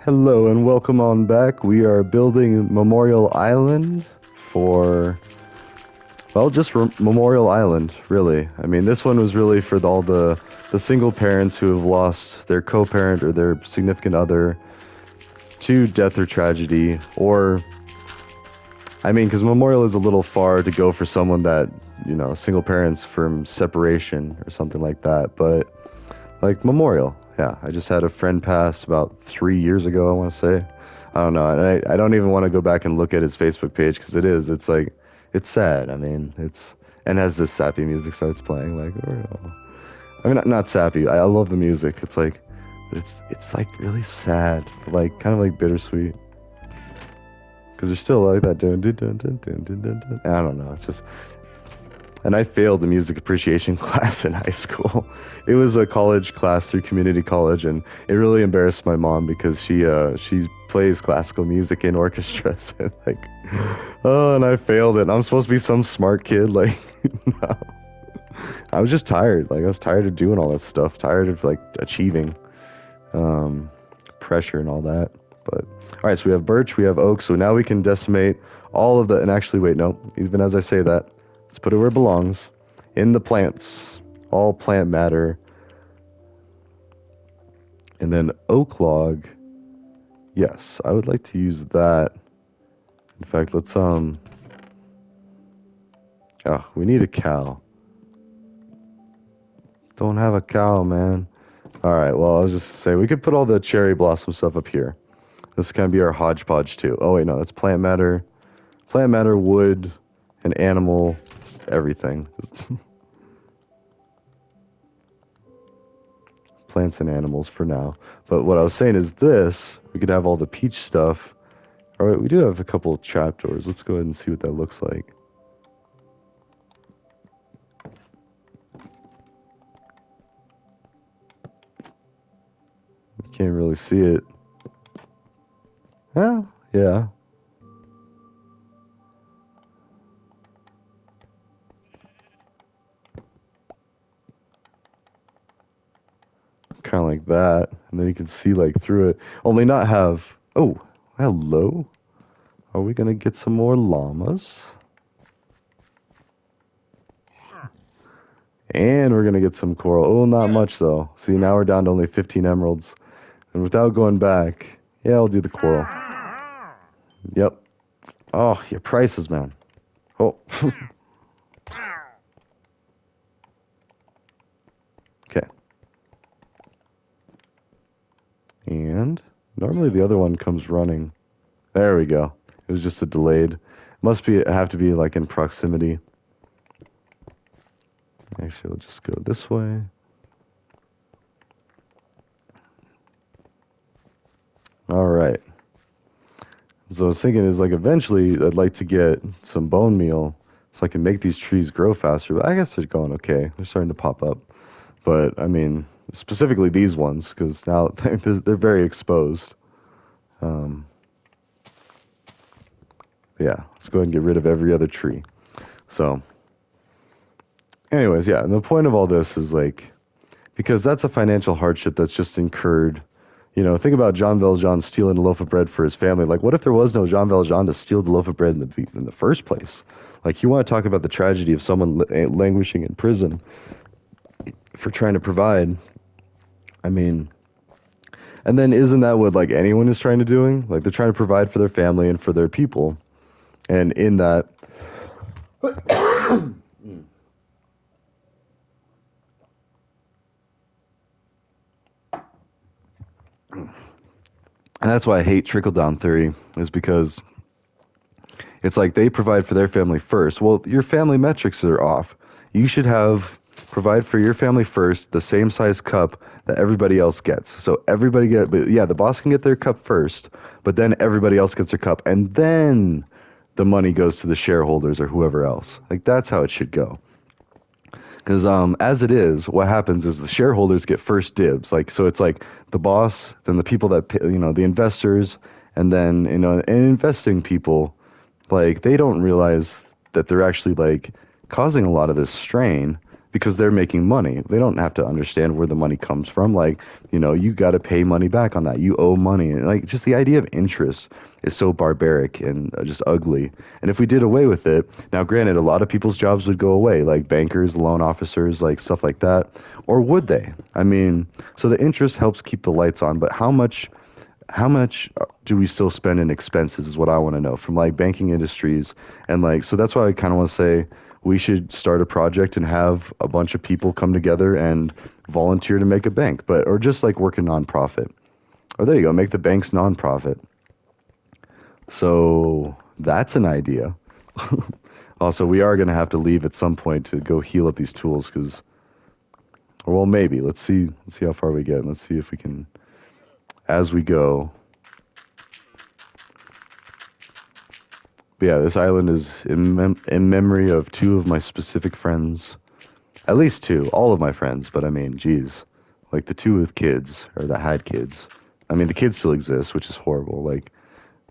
Hello and welcome on back. We are building Memorial Island for, well, just Memorial Island, really. I mean, this one was really for all the single parents who have lost their co-parent or their significant other to death or tragedy, or, I mean, because Memorial is a little far to go for someone that, single parents from separation or something like that, but like Memorial. Yeah, I just had a friend pass about 3 years ago, I want to say. I don't know. And I don't even want to go back and look at his Facebook page because it's like, it's sad. I mean, and as this sappy music starts playing, like, I mean, not sappy. I love the music. It's like, but it's like really sad, but like kind of like bittersweet. Because there's still like that dun dun dun dun dun dun dun dun. I don't know. It's just, and I failed the music appreciation class in high school. It was a college class through community college, and it really embarrassed my mom because she plays classical music in orchestras, and like, oh, and I failed it. And I'm supposed to be some smart kid, like, no. I was just tired. Like, I was tired of doing all that stuff, tired of like achieving, um, pressure and all that. But all right, so we have birch, we have oak, so now we can decimate all of the. And actually, wait, no. Even as I say that, let's put it where it belongs, in the plants, all plant matter, and then oak log. Yes, I would like to use that. In fact, let's Oh, we need a cow. Don't have a cow, man. All right. Well, I was just say we could put all the cherry blossom stuff up here. This can be our hodgepodge too. Oh wait, no, that's plant matter, wood, and animal, everything. Plants and animals for now. But what I was saying is this, we could have all the peach stuff. All right, we do have a couple of trapdoors. Let's go ahead and see what that looks like. You can't really see it. Yeah, yeah. Kind of like that. And then you can see like through it. Only not have, oh, hello. Are we gonna get some more llamas? And we're gonna get some coral. Oh, not much though. See, now we're down to only 15 emeralds. And without going back, yeah, I'll do the coral. Yep. Oh, your prices, man. Oh. Okay. And normally the other one comes running. There we go. It was just a delayed. Must be have to be like in proximity. Actually, we'll just go this way. All right. So I was thinking is like eventually I'd like to get some bone meal so I can make these trees grow faster. But I guess they're going okay. They're starting to pop up. But I mean, specifically these ones because now they're very exposed. Um, yeah, let's go ahead and get rid of every other tree. So, anyways, yeah, and the point of all this is like because that's a financial hardship that's just incurred. Think about Jean Valjean stealing a loaf of bread for his family. Like, what if there was no Jean Valjean to steal the loaf of bread in the first place? Like, you want to talk about the tragedy of someone languishing in prison for trying to provide. I mean, and then isn't that what like anyone is trying to doing? Like, they're trying to provide for their family and for their people, and in that, and that's why I hate trickle down theory, is because it's like they provide for their family first. Well, your family metrics are off. You should have provide for your family first, the same size cup that everybody else gets. So everybody but yeah, the boss can get their cup first, but then everybody else gets their cup, and then the money goes to the shareholders or whoever else. Like that's how it should go. Because as it is, what happens is the shareholders get first dibs. Like so, it's like the boss, then the people that the investors, and then and investing people, like they don't realize that they're actually like causing a lot of this strain because they're making money. They don't have to understand where the money comes from. Like, you got to pay money back on that. You owe money. And like, just the idea of interest is so barbaric and just ugly. And if we did away with it, now granted, a lot of people's jobs would go away, like bankers, loan officers, like stuff like that. Or would they? I mean, so the interest helps keep the lights on, but how much do we still spend in expenses is what I want to know from like banking industries. And like, so that's why I kind of want to say we should start a project and have a bunch of people come together and volunteer to make a bank, but or just like work a nonprofit. Or there you go, make the banks nonprofit. So that's an idea. Also, we are going to have to leave at some point to go heal up these tools because, or well, maybe let's see how far we get. Let's see if we can, as we go. But yeah, this island is in memory of two of my specific friends. At least two, all of my friends, but I mean, geez. Like the two with kids, or that had kids. I mean, the kids still exist, which is horrible. Like,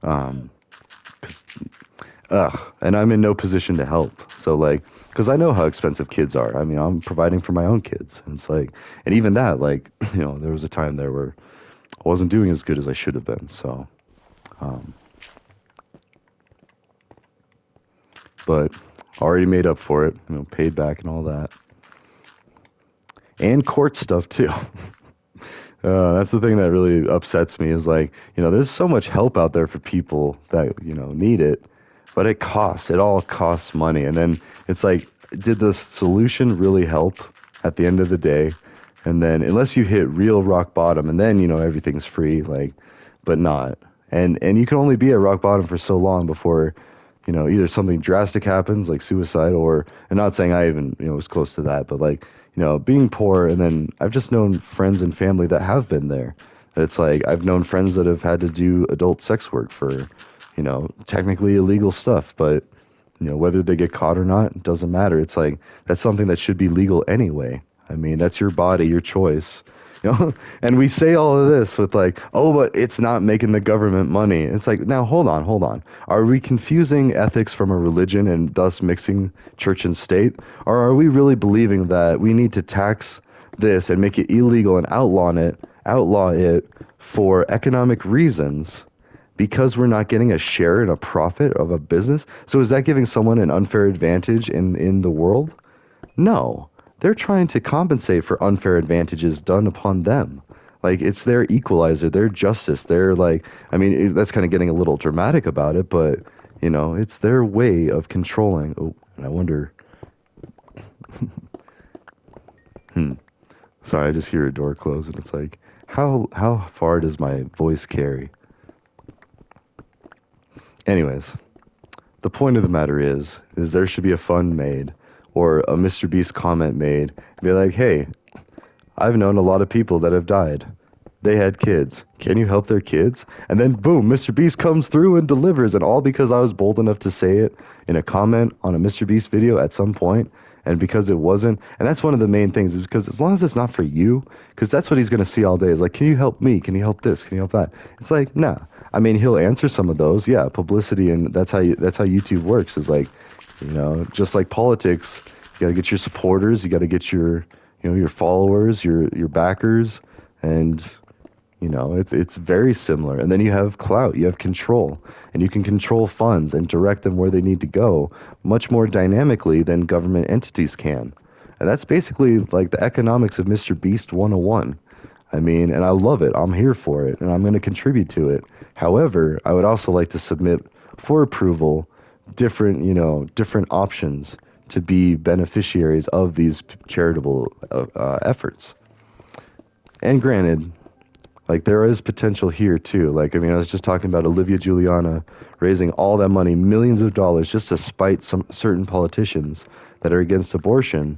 um, 'cause, and I'm in no position to help. So, like, because I know how expensive kids are. I mean, I'm providing for my own kids. And it's like, and even that, like, there was a time there where I wasn't doing as good as I should have been. So, um, but already made up for it, paid back and all that. And court stuff too. That's the thing that really upsets me is like, there's so much help out there for people that, need it, but it costs, it all costs money. And then it's like, did the solution really help at the end of the day? And then unless you hit real rock bottom and then, everything's free, like, but not. And you can only be at rock bottom for so long before, either something drastic happens like suicide or, and not saying I even, was close to that, but like, being poor. And then I've just known friends and family that have been there. It's like I've known friends that have had to do adult sex work for, technically illegal stuff, but whether they get caught or not, it doesn't matter. It's like that's something that should be legal anyway. I mean, that's your body, your choice. And we say all of this with like, oh, but it's not making the government money. It's like, now hold on, hold on. Are we confusing ethics from a religion and thus mixing church and state? Or are we really believing that we need to tax this and make it illegal and outlaw it for economic reasons because we're not getting a share in a profit of a business? So is that giving someone an unfair advantage in the world? No, they're trying to compensate for unfair advantages done upon them. Like it's their equalizer, their justice. They're like, I mean, that's kind of getting a little dramatic about it, but it's their way of controlling. Oh, and I wonder. Hmm. Sorry, I just hear a door close, and it's like, how far does my voice carry? Anyways, the point of the matter is there should be a fund made or a Mr. Beast comment made. Be like, hey, I've known a lot of people that have died. They had kids. Can you help their kids? And then boom, Mr. Beast comes through and delivers, and all because I was bold enough to say it in a comment on a Mr. Beast video at some point, and because it wasn't. And that's one of the main things is because as long as it's not for you, because that's what he's gonna see all day is like, can you help me? Can you help this? Can you help that? It's like, nah. I mean, he'll answer some of those, yeah, publicity, and that's how YouTube works. Is like, just like politics, you got to get your supporters, you got to get your followers, your backers, and it's very similar. And then you have clout, you have control, and you can control funds and direct them where they need to go much more dynamically than government entities can. And that's basically like the economics of Mr. Beast 101. I mean, and I love it. I'm here for it, and I'm going to contribute to it. However, I would also like to submit for approval different options to be beneficiaries of these charitable efforts. And granted, like there is potential here too. Like I mean, I was just talking about Olivia Juliana raising all that money, millions of dollars, just to spite some certain politicians that are against abortion,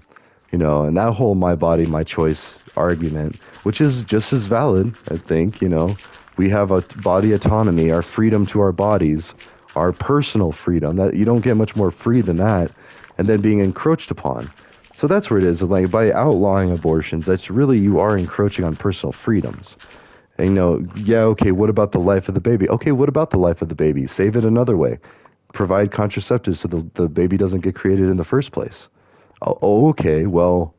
and that whole "my body, my choice" argument, which is just as valid. I think we have a body autonomy, our freedom to our bodies, our personal freedom. That you don't get much more free than that, and then being encroached upon. So that's where it is. Like by outlawing abortions, that's really you are encroaching on personal freedoms. And, yeah, okay, what about the life of the baby? Okay, what about the life of the baby? Save it another way. Provide contraceptives so the baby doesn't get created in the first place. Okay, well,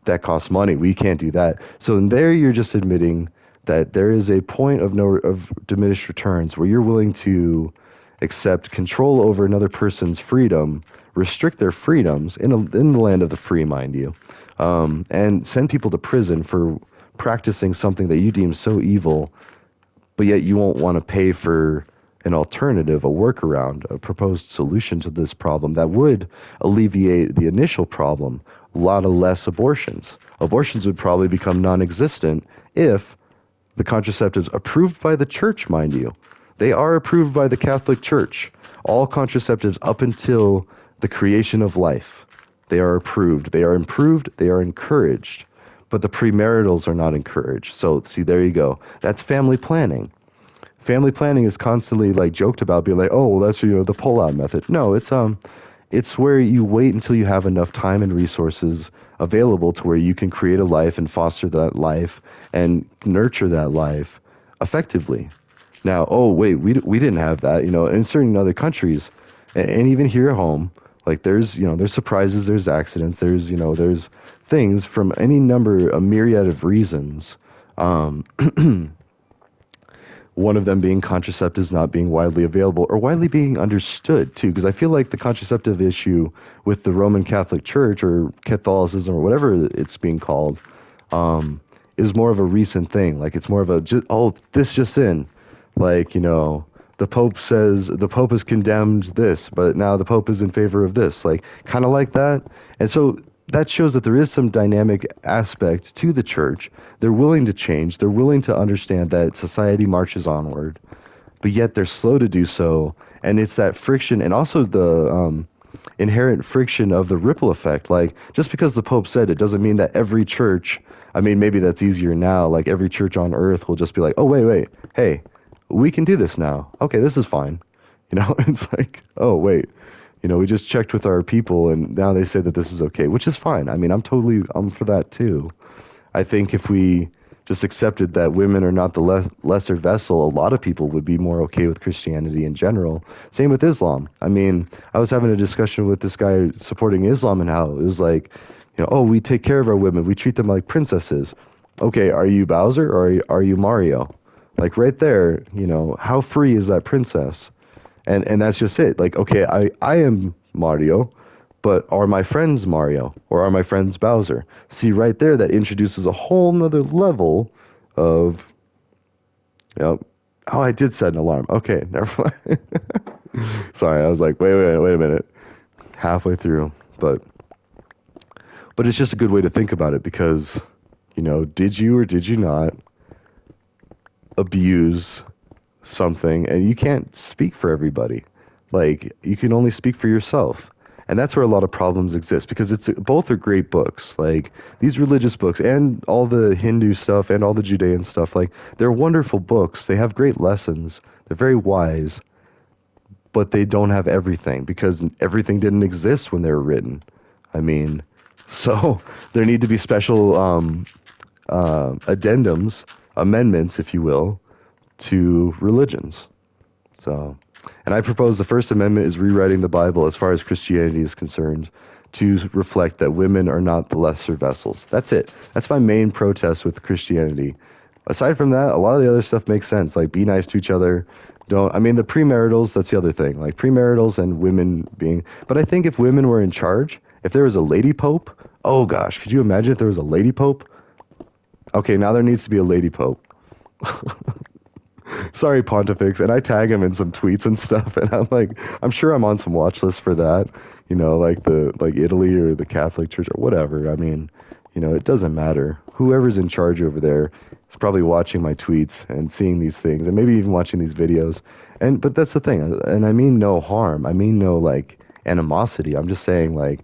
that costs money. We can't do that. So in there, you're just admitting that there is a point of no of diminished returns where you're willing to accept control over another person's freedom, restrict their freedoms in the land of the free, mind you, and send people to prison for practicing something that you deem so evil, but yet you won't want to pay for an alternative, a workaround, a proposed solution to this problem that would alleviate the initial problem. A lot of less abortions. Abortions would probably become non-existent if the contraceptives approved by the church, mind you. They are approved by the Catholic Church. All contraceptives up until the creation of life. They are approved. They are improved. They are encouraged. But the premaritals are not encouraged. So, see, there you go. That's family planning. Family planning is constantly like joked about, being like, oh, well, that's the pull-out method. No, it's where you wait until you have enough time and resources available to where you can create a life and foster that life and nurture that life effectively. Now, oh wait, we didn't have that, in certain other countries, and even here at home, like there's surprises, there's accidents, there's things from any number, a myriad of reasons. Um, One of them being contraceptives not being widely available or widely being understood too, because I feel like the contraceptive issue with the Roman Catholic Church or Catholicism or whatever it's being called, um, is more of a recent thing. Like it's more of a just, oh, this just in, like the Pope says the Pope has condemned this, but now the Pope is in favor of this, like kind of like that. And so that shows that there is some dynamic aspect to the church. They're willing to change. They're willing to understand that society marches onward, but yet they're slow to do so. And it's that friction and also the inherent friction of the ripple effect. Like, just because the Pope said it doesn't mean that every church, I mean, maybe that's easier now. Like, every church on earth will just be like, oh, wait, hey, we can do this now. Okay, this is fine. It's like, oh, wait, we just checked with our people and now they say that this is okay, which is fine. I mean, I'm for that too. I think if we just accepted that women are not the lesser vessel, a lot of people would be more okay with Christianity in general. Same with Islam. I mean, I was having a discussion with this guy supporting Islam and how it was like, oh, we take care of our women. We treat them like princesses. Okay, are you Bowser or are you Mario? Like right there, how free is that princess? And that's just it. Like, okay, I am Mario, but are my friends Mario or are my friends Bowser? See, right there, that introduces a whole nother level of, oh, I did set an alarm. Okay, never mind. Sorry, I was like, wait a minute, halfway through, but it's just a good way to think about it because, did you or did you not abuse something? And you can't speak for everybody. Like, you can only speak for yourself. And that's where a lot of problems exist because both are great books. Like these religious books and all the Hindu stuff and all the Judean stuff, like they're wonderful books. They have great lessons. They're very wise, but they don't have everything because everything didn't exist when they were written. I mean, so there need to be special addendums, amendments, if you will, to religions. So, and I propose the First Amendment is rewriting the Bible as far as Christianity is concerned to reflect that women are not the lesser vessels. That's it. That's my main protest with Christianity. Aside from that, a lot of the other stuff makes sense. Like, be nice to each other. I mean, the premaritals, that's the other thing. Like, premaritals and women being. But I think if women were in charge, if there was a lady pope, oh gosh, could you imagine if there was a lady pope? Okay, now there needs to be a lady pope. Sorry, Pontifex, and I tag him in some tweets and stuff, and I'm like, I'm sure I'm on some watch lists for that, like Italy or the Catholic Church or whatever. I mean, it doesn't matter. Whoever's in charge over there is probably watching my tweets and seeing these things, and maybe even watching these videos. But that's the thing, and I mean no harm. I mean no like animosity. I'm just saying like,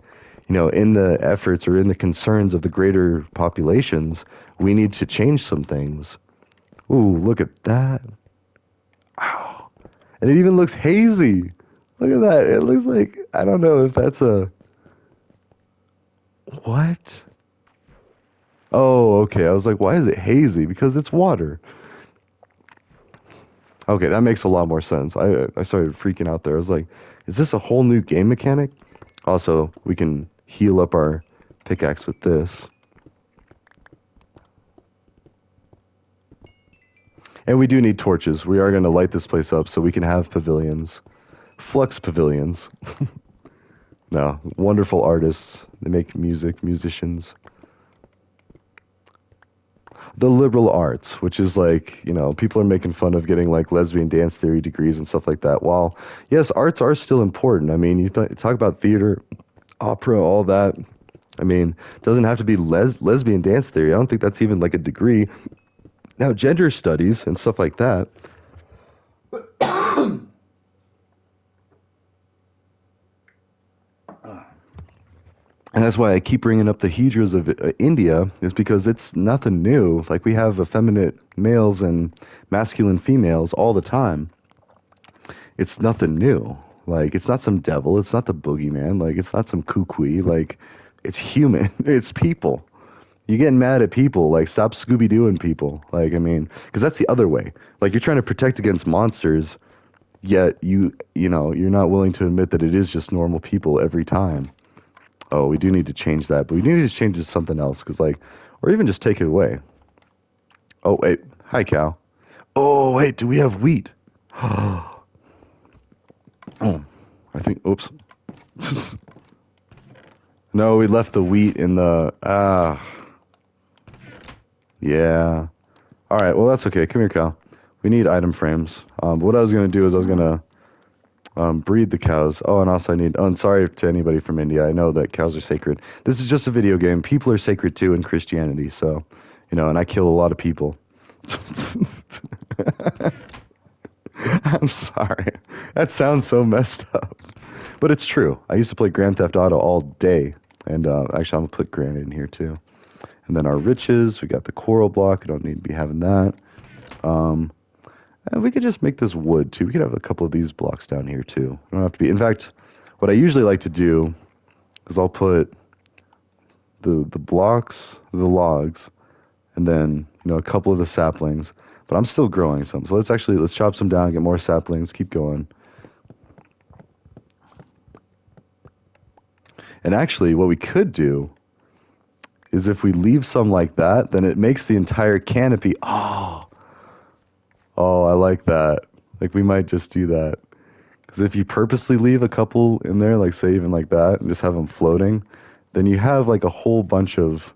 in the efforts or in the concerns of the greater populations, we need to change some things. Ooh, look at that. Wow. And it even looks hazy. Look at that. It looks like, I don't know if that's a, what? Oh, okay. I was like, why is it hazy? Because it's water. Okay, that makes a lot more sense. I started freaking out there. I was like, is this a whole new game mechanic? Also, we can heal up our pickaxe with this. And we do need torches. We are going to light this place up so we can have pavilions. Flux pavilions. No, wonderful artists. They make music, musicians. The liberal arts, which is like, people are making fun of getting like lesbian dance theory degrees and stuff like that. While, yes, arts are still important. I mean, talk about theater, opera, all that. I mean, it doesn't have to be lesbian dance theory. I don't think that's even like a degree. Now, gender studies and stuff like that. And that's why I keep bringing up the hydras of India, is because it's nothing new. Like, we have effeminate males and masculine females all the time. It's nothing new. Like, it's not some devil. It's not the boogeyman. Like, it's not some kukui. Like, it's human. It's people. You're getting mad at people. Like, stop Scooby-Dooing people. Like, I mean, because that's the other way. Like, you're trying to protect against monsters, yet you're not willing to admit that it is just normal people every time. Oh, we do need to change that, but we do need to change it to something else, because, like, or even just take it away. Oh, wait. Hi, cow. Oh, wait, do we have wheat? Oh, I think, oops. No, we left the wheat in the, yeah. All right, well, that's okay. Come here, cow. We need item frames. But what I was going to do is I was going to breed the cows. Oh, and also I need, oh, and sorry to anybody from India. I know that cows are sacred. This is just a video game. People are sacred too in Christianity. So, and I kill a lot of people. I'm sorry. That sounds so messed up. But it's true. I used to play Grand Theft Auto all day. And actually, I'm going to put granite in here too. And then our riches, we got the coral block. We don't need to be having that. And we could just make this wood too. We could have a couple of these blocks down here too. I don't have to be. In fact, what I usually like to do is I'll put the blocks, the logs, and then a couple of the saplings. But I'm still growing some, so let's chop some down, get more saplings, keep going. And actually, what we could do is if we leave some like that, then it makes the entire canopy. Oh, I like that. Like, we might just do that. Because if you purposely leave a couple in there, like say even like that, and just have them floating, then you have like a whole bunch of.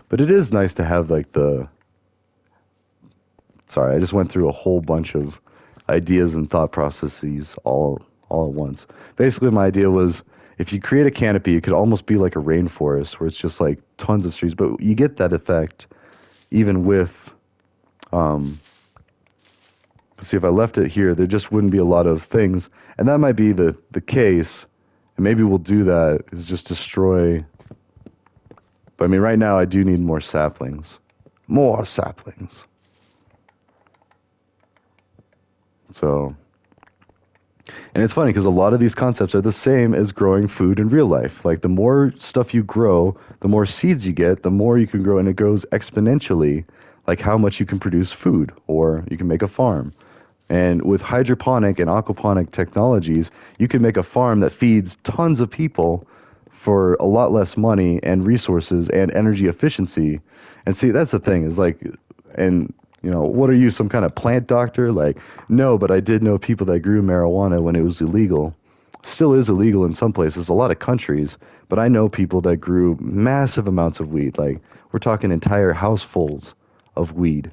But it is nice to have like the. Sorry, I just went through a whole bunch of ideas and thought processes all at once. Basically, my idea was if you create a canopy, it could almost be like a rainforest where it's just like tons of trees, but you get that effect even with. See, if I left it here, there just wouldn't be a lot of things, and that might be the case. And maybe we'll do that, is just destroy. But I mean, right now I do need more saplings. More saplings. So, and it's funny because a lot of these concepts are the same as growing food in real life. Like, the more stuff you grow, the more seeds you get, the more you can grow, and it grows exponentially, like how much you can produce food, or you can make a farm. And with hydroponic and aquaponic technologies, you can make a farm that feeds tons of people for a lot less money and resources and energy efficiency. And see, that's the thing, is like, and what are you, some kind of plant doctor? Like, no, but I did know people that grew marijuana when it was illegal. Still is illegal in some places, a lot of countries, but I know people that grew massive amounts of weed. Like, we're talking entire housefuls of weed.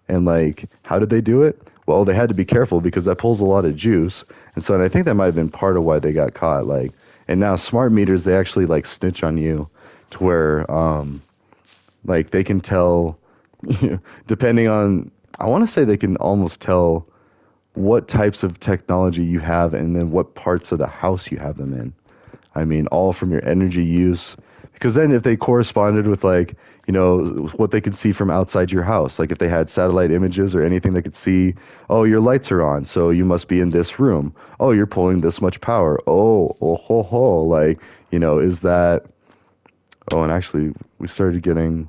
And like, how did they do it? Well, they had to be careful because that pulls a lot of juice. And I think that might have been part of why they got caught. Like, and now smart meters, they actually like snitch on you to where, like, they can tell, depending on, I want to say they can almost tell what types of technology you have and then what parts of the house you have them in. I mean, all from your energy use. Because then if they corresponded with like, what they could see from outside your house, like if they had satellite images or anything they could see, oh, your lights are on, so you must be in this room. Oh, you're pulling this much power. Oh ho ho. Like, is that, oh, and actually we started getting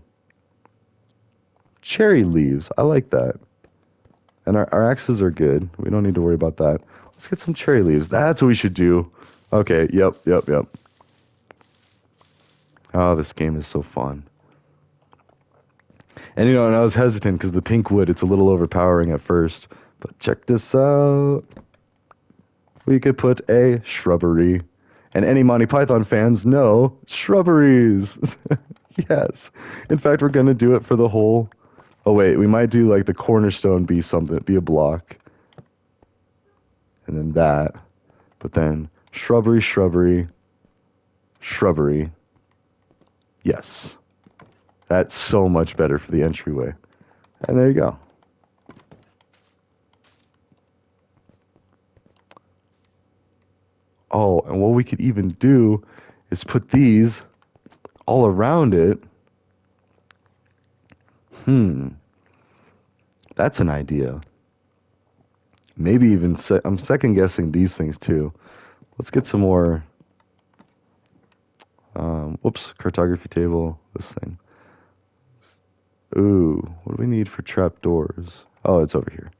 cherry leaves. I like that. And our axes are good. We don't need to worry about that. Let's get some cherry leaves. That's what we should do. Okay, yep. Oh, this game is so fun. And and I was hesitant because the pink wood, it's a little overpowering at first. But check this out. We could put a shrubbery. And any Monty Python fans know shrubberies. Yes. In fact, we're going to do it for the whole. Oh, wait. We might do like the cornerstone be something, be a block. And then that. But then shrubbery, shrubbery, shrubbery. Yes. That's so much better for the entryway. And there you go. Oh, and what we could even do is put these all around it. That's an idea. Maybe even I'm second guessing these things too. Let's get some more. Whoops, cartography table. This thing. Ooh, what do we need for trapdoors? Oh, it's over here.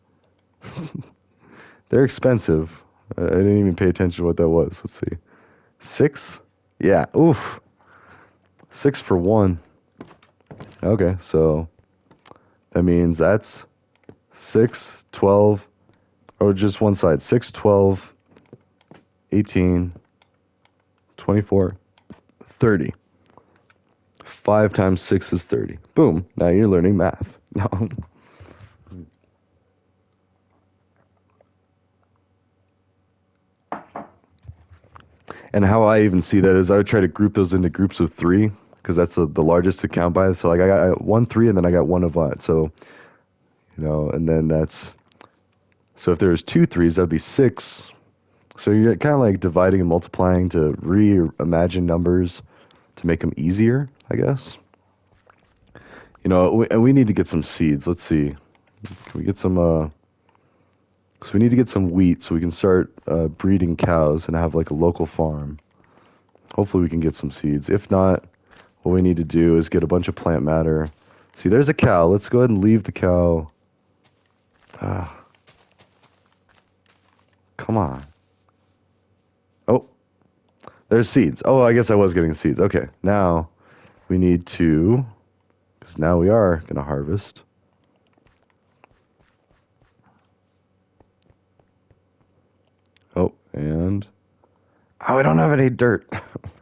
They're expensive. I didn't even pay attention to what that was. Let's see. 6? Yeah. Oof. 6 for 1. Okay, so that means that's 6, 12, or just one side. 6, 12, 18, 24, 30. 5 times 6 is 30. Boom. Now you're learning math. And how I even see that is I would try to group those into groups of 3 because that's the largest to count by. So like I got 1 3 and then I got one of that. So and then that's so if there's 2 3s, that'd be 6. So you're kind of like dividing and multiplying to reimagine numbers to make them easier, I guess. And we need to get some seeds. Let's see. Can we get some so we need to get some wheat so we can start breeding cows and have like a local farm. Hopefully we can get some seeds. If not, what we need to do is get a bunch of plant matter. See, there's a cow. Let's go ahead and leave the cow. Come on. Oh, there's seeds. Oh, I guess I was getting seeds. Okay, now we need to, because now we are going to harvest. Oh, and we don't have any dirt.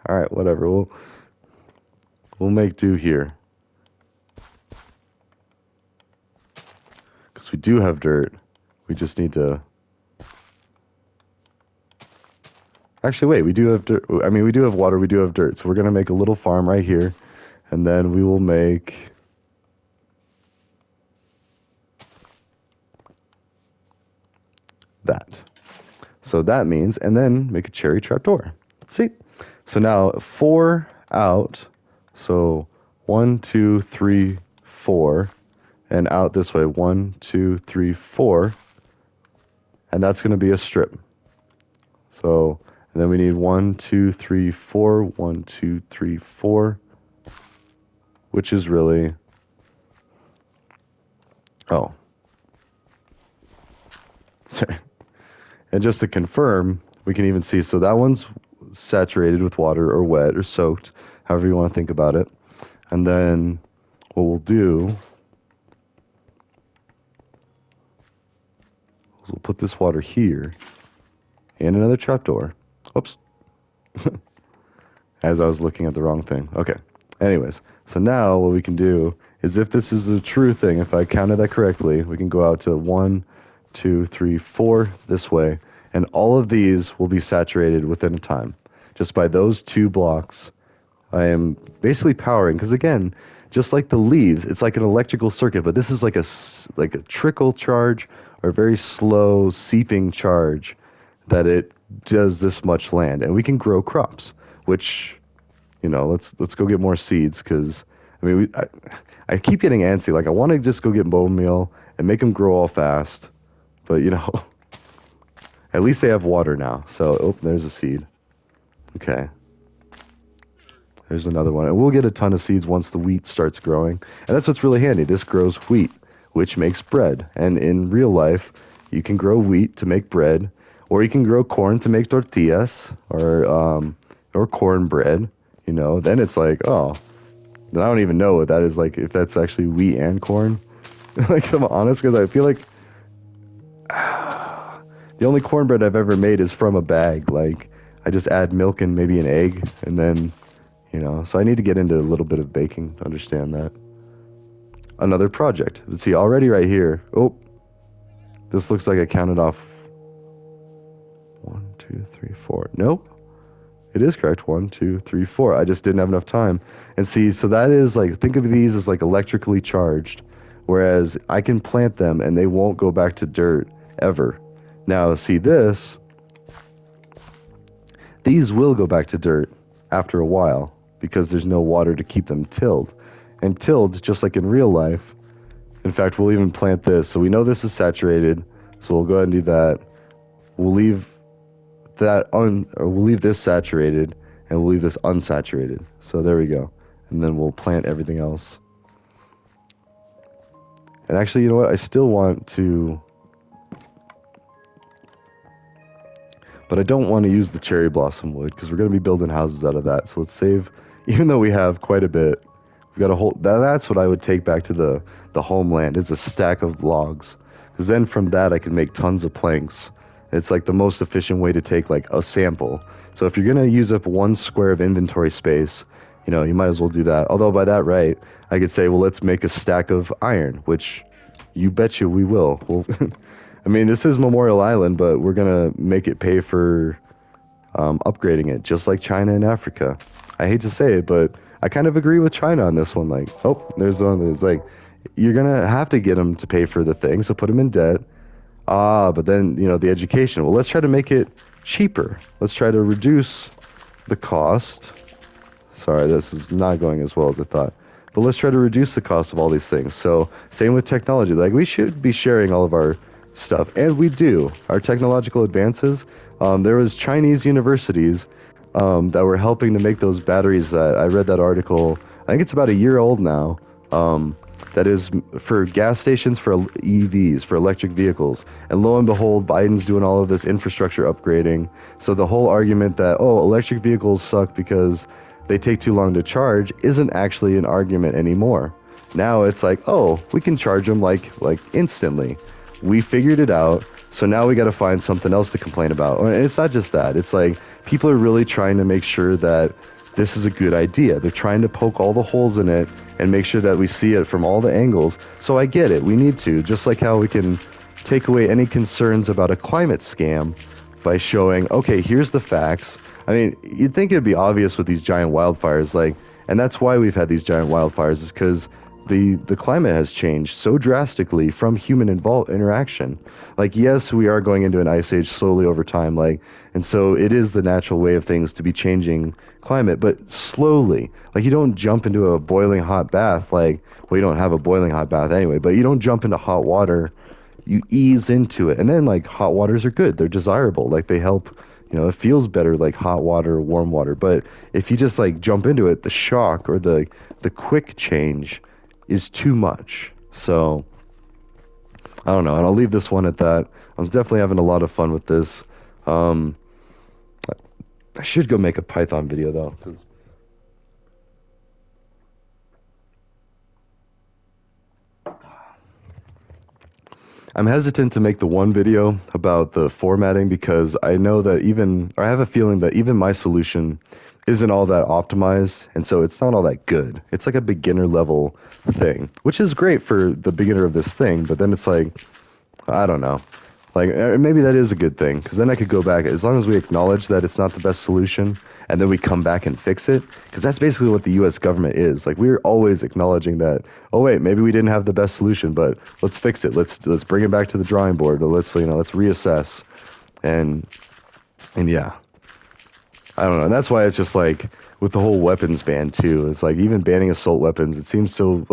All right, whatever. We'll make do here. Because we do have dirt. We just need to. Actually, wait. We do have dirt. I mean, we do have water. We do have dirt. So we're gonna make a little farm right here, and then we will make. That. So that means, and then make a cherry trapdoor. See? So now 4 out. So 1, 2, 3, 4. And out this way. 1, 2, 3, 4. And that's going to be a strip. So, and then we need 1, 2, 3, 4. 1, 2, 3, 4. Which is really. Oh. And just to confirm, we can even see, so that one's saturated with water or wet or soaked, however you want to think about it. And then what we'll do is we'll put this water here and another trapdoor. Oops. As I was looking at the wrong thing. Okay. Anyways, so now what we can do is if this is a true thing, if I counted that correctly, we can go out to 1, 2, 3, 4 this way, and all of these will be saturated within a time. Just by those 2 blocks, I am basically powering, because again, just like the leaves, it's like an electrical circuit, but this is like a trickle charge or a very slow seeping charge that it does this much land, and we can grow crops, which, let's go get more seeds, because I mean, I keep getting antsy. Like I want to just go get bone meal and make them grow all fast, but at least they have water now. So, there's a seed. Okay. There's another one. And we'll get a ton of seeds once the wheat starts growing. And that's what's really handy. This grows wheat, which makes bread. And in real life, you can grow wheat to make bread, or you can grow corn to make tortillas, or cornbread. then it's like, oh, then I don't even know what that is like, if that's actually wheat and corn. Like, if I'm honest, because I feel like the only cornbread I've ever made is from a bag. Like, I just add milk and maybe an egg, and then, so I need to get into a little bit of baking to understand that. Another project. Let's see, already right here. Oh, this looks like I counted off 1, 2, 3, 4. Nope. It is correct. 1, 2, 3, 4. I just didn't have enough time. And see, so that is like, think of these as like electrically charged, whereas I can plant them and they won't go back to dirt ever. Now, see this, these will go back to dirt after a while because there's no water to keep them tilled. And tilled, just like in real life, in fact, we'll even plant this. So we know this is saturated, so we'll go ahead and do that. We'll leave we'll leave this saturated, and we'll leave this unsaturated. So there we go. And then we'll plant everything else. And actually, you know what? I still want to, but I don't want to use the cherry blossom wood because we're going to be building houses out of that. So let's save, even though we have quite a bit, we've got a whole, that's what I would take back to the homeland, is a stack of logs. Because then from that I can make tons of planks. It's like the most efficient way to take like a sample. So if you're going to use up 1 square of inventory space, you might as well do that. Although by that right, I could say, well, let's make a stack of iron, which you betcha we will. Well, I mean, this is Memorial Island, but we're going to make it pay for upgrading it, just like China and Africa. I hate to say it, but I kind of agree with China on this one. Like, oh, there's one that's like, you're going to have to get them to pay for the thing, so put them in debt. But then, the education. Well, let's try to make it cheaper. Let's try to reduce the cost. Sorry, this is not going as well as I thought. But let's try to reduce the cost of all these things. So, same with technology. Like, we should be sharing all of our stuff, and we do. Our technological advances. There was Chinese universities that were helping to make those batteries that I read that article. I think it's about a year old now. That is for gas stations for EVs, for electric vehicles. And lo and behold, Biden's doing all of this infrastructure upgrading. So the whole argument that, oh, electric vehicles suck because they take too long to charge isn't actually an argument anymore. Now it's like, oh, we can charge them like instantly. We figured it out. So now we got to find something else to complain about. And it's not just that. It's like people are really trying to make sure that this is a good idea. They're trying to poke all the holes in it and make sure that we see it from all the angles. So I get it. We need to. Just like how we can take away any concerns about a climate scam by showing, okay, here's the facts. I mean, you'd think it'd be obvious with these giant wildfires, and that's why we've had these giant wildfires, is because the climate has changed so drastically from human interaction. Like, yes, we are going into an ice age slowly over time, and so it is the natural way of things to be changing climate, but slowly. Like, you don't jump into a boiling hot bath, well, you don't have a boiling hot bath anyway, but you don't jump into hot water. You ease into it, and then hot waters are good. They're desirable. They help. It feels better like hot water or warm water. But if you just jump into it, the shock or the quick change is too much. So I don't know, and I'll leave this one at that. I'm definitely having a lot of fun with this. I should go make a Python video though, because I'm hesitant to make the one video about the formatting because I know that I have a feeling that even my solution isn't all that optimized, and so it's not all that good. It's like a beginner level thing, which is great for the beginner of this thing, but then it's I don't know. Maybe that is a good thing, because then I could go back, as long as we acknowledge that it's not the best solution, and then we come back and fix it, because that's basically what the U.S. government is. We're always acknowledging that, oh wait, maybe we didn't have the best solution, but let's fix it. Let's bring it back to the drawing board, or let's reassess, and yeah. I don't know. And that's why it's just with the whole weapons ban too. It's even banning assault weapons. It seems so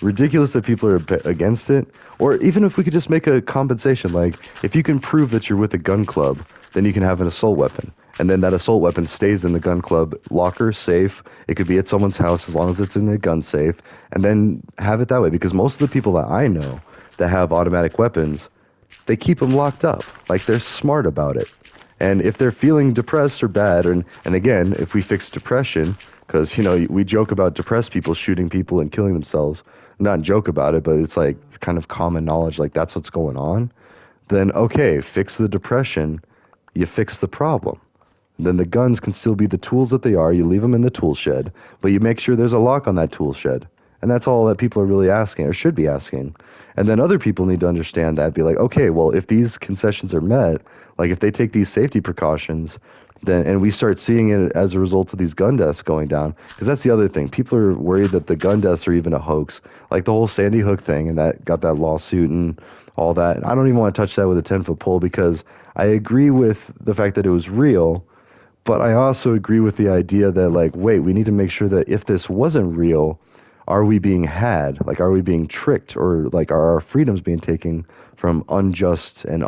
ridiculous that people are against it. Or even if we could just make a compensation, if you can prove that you're with a gun club, then you can have an assault weapon. And then that assault weapon stays in the gun club locker, safe. It could be at someone's house as long as it's in a gun safe. And then have it that way. Because most of the people that I know that have automatic weapons, they keep them locked up. They're smart about it. And if they're feeling depressed or bad, and again, if we fix depression, because, you know, we joke about depressed people shooting people and killing themselves, not joke about it, but it's like it's kind of common knowledge, like that's what's going on, then okay, fix the depression, you fix the problem. Then the guns can still be the tools that they are. You leave them in the tool shed, but you make sure there's a lock on that tool shed. And that's all that people are really asking or should be asking. And then other people need to understand that, be like, okay, well, if these concessions are met, like if they take these safety precautions, then and we start seeing it as a result of these gun deaths going down, because that's the other thing. People are worried that the gun deaths are even a hoax, like the whole Sandy Hook thing, and that got that lawsuit and all that. And I don't even want to touch that with a 10-foot pole because I agree with the fact that it was real, but I also agree with the idea that, like, wait, we need to make sure that if this wasn't real, are we being had? Like, are we being tricked? Or, like, are our freedoms being taken from unjust and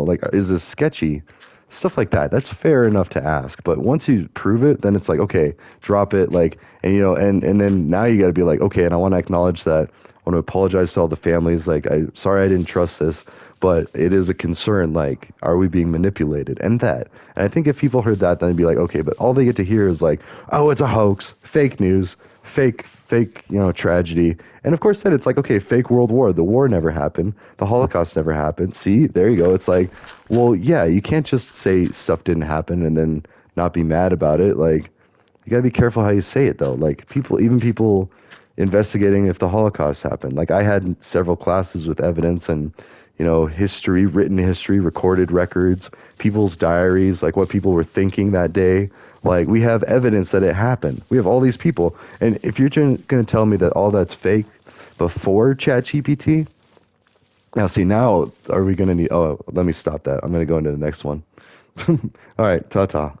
like, is this sketchy? Stuff like that. That's fair enough to ask. But once you prove it, then it's like, okay, drop it. Like, and, and then now you got to be like, okay, and I want to acknowledge that. I want to apologize to all the families. Like, sorry I didn't trust this, but it is a concern. Like, are we being manipulated? And that. And I think if people heard that, then they'd be like, okay, but all they get to hear is like, oh, it's a hoax, fake news, fake, tragedy. And of course, then it's like, okay, fake World War. The war never happened. The Holocaust never happened. See, there you go. It's like, well, yeah, you can't just say stuff didn't happen and then not be mad about it. Like, you gotta be careful how you say it, though. Like, even people investigating if the Holocaust happened. Like, I had several classes with evidence and, history, written history, recorded records, people's diaries, like what people were thinking that day. Like, we have evidence that it happened. We have all these people. And if you're going to tell me that all that's fake before ChatGPT, now see, now are we going to need, oh, let me stop that. I'm going to go into the next one. All right, ta-ta.